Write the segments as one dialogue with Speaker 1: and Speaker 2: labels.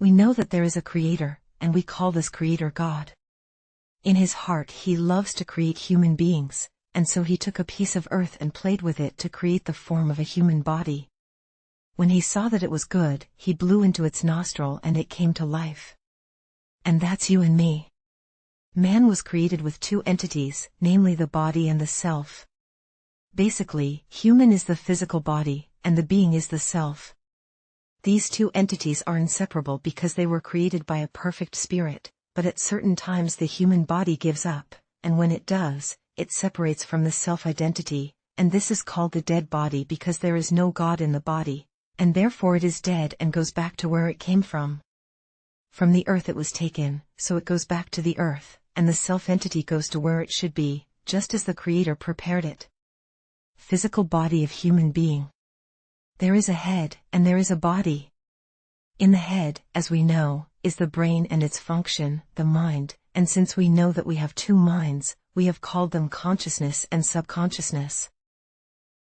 Speaker 1: We know that there is a creator, and we call this creator God. In his heart he loves to create human beings, and so he took a piece of earth and played with it to create the form of a human body. When he saw that it was good, he blew into its nostril and it came to life. And that's you and me. Man was created with two entities, namely the body and the self. Basically, human is the physical body, and the being is the self. These two entities are inseparable because they were created by a perfect spirit, but at certain times the human body gives up, and when it does, it separates from the self-identity, and this is called the dead body because there is no God in the body, and therefore it is dead and goes back to where it came from. From the earth it was taken, so it goes back to the earth, and the self-entity goes to where it should be, just as the Creator prepared it. Physical body of human being. There is a head, and there is a body. In the head, as we know, is the brain and its function, the mind, and since we know that we have two minds, we have called them consciousness and subconsciousness.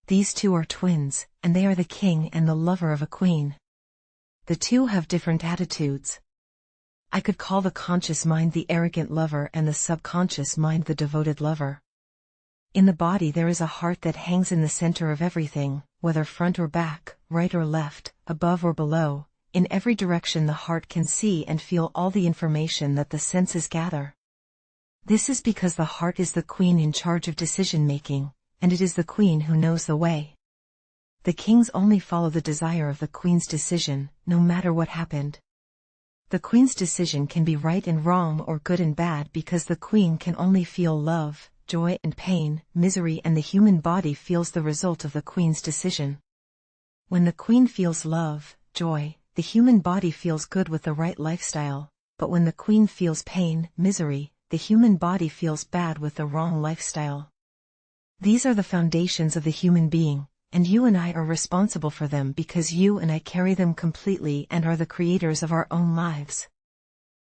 Speaker 1: These two are twins, and they are the king and the lover of a queen. The two have different attitudes. I could call the conscious mind the arrogant lover and the subconscious mind the devoted lover. In the body there is a heart that hangs in the center of everything, whether front or back, right or left, above or below. In every direction the heart can see and feel all the information that the senses gather. This is because the heart is the queen in charge of decision-making, and it is the queen who knows the way. The kings only follow the desire of the queen's decision, no matter what happened. The queen's decision can be right and wrong or good and bad because the queen can only feel love, joy and pain, misery, and the human body feels the result of the queen's decision. When the queen feels love, joy, the human body feels good with the right lifestyle, but when the queen feels pain, misery, the human body feels bad with the wrong lifestyle. These are the foundations of the human being, and you and I are responsible for them because you and I carry them completely and are the creators of our own lives.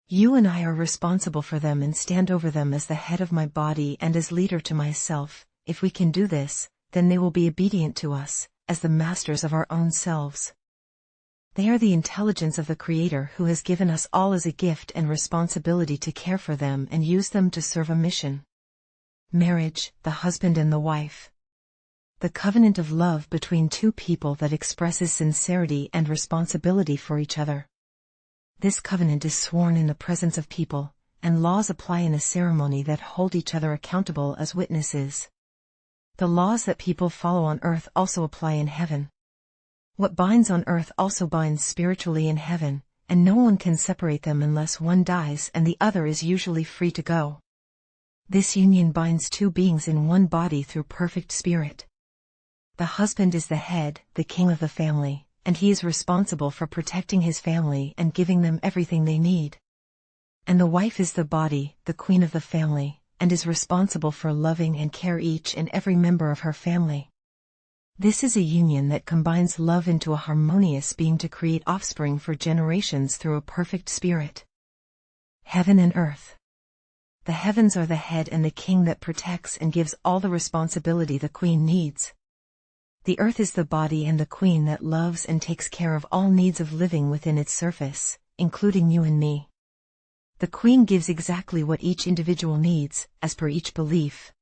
Speaker 1: You and I are responsible for them and stand over them as the head of my body and as leader to myself. If we can do this, then they will be obedient to us, as the masters of our own selves. They are the intelligence of the Creator who has given us all as a gift and responsibility to care for them and use them to serve a mission. Marriage, the husband and the wife. The covenant of love between two people that expresses sincerity and responsibility for each other. This covenant is sworn in the presence of people, and laws apply in a ceremony that hold each other accountable as witnesses. The laws that people follow on earth also apply in heaven. What binds on earth also binds spiritually in heaven, and no one can separate them unless one dies and the other is usually free to go. This union binds two beings in one body through perfect spirit. The husband is the head, the king of the family, and he is responsible for protecting his family and giving them everything they need. And the wife is the body, the queen of the family, and is responsible for loving and care each and every member of her family. This is a union that combines love into a harmonious being to create offspring for generations through a perfect spirit. Heaven and earth. The heavens are the head and the king that protects and gives all the responsibility the queen needs. The earth is the body and the queen that loves and takes care of all needs of living within its surface, including you and me. The queen gives exactly what each individual needs, as per each belief.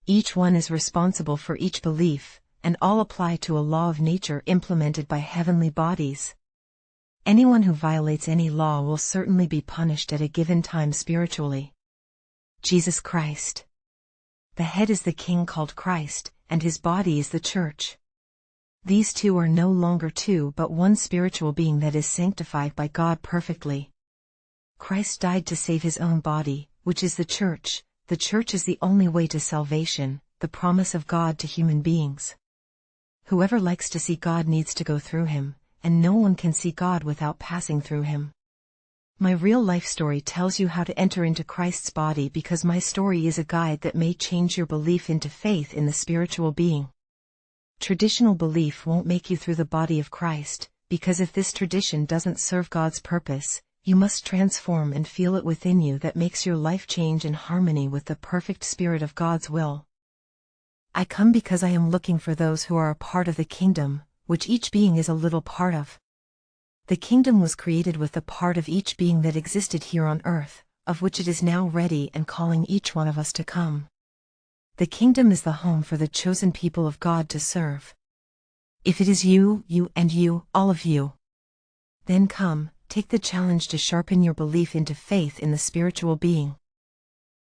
Speaker 1: Each one is responsible for each belief, and all apply to a law of nature implemented by heavenly bodies. Anyone who violates any law will certainly be punished at a given time spiritually. Jesus Christ. The head is the king called Christ, and his body is the church. These two are no longer two but one spiritual being that is sanctified by God perfectly. Christ died to save his own body, which is the church. The church is the only way to salvation, the promise of God to human beings. Whoever likes to see God needs to go through him, and no one can see God without passing through him. My real life story tells you how to enter into Christ's body because my story is a guide that may change your belief into faith in the spiritual being. Traditional belief won't make you through the body of Christ, because if this tradition doesn't serve God's purpose, you must transform and feel it within you that makes your life change in harmony with the perfect spirit of God's will. I come because I am looking for those who are a part of the kingdom, which each being is a little part of. The kingdom was created with the part of each being that existed here on earth, of which it is now ready and calling each one of us to come. The kingdom is the home for the chosen people of God to serve. If it is you, and you, all of you, then come, take the challenge to sharpen your belief into faith in the spiritual being.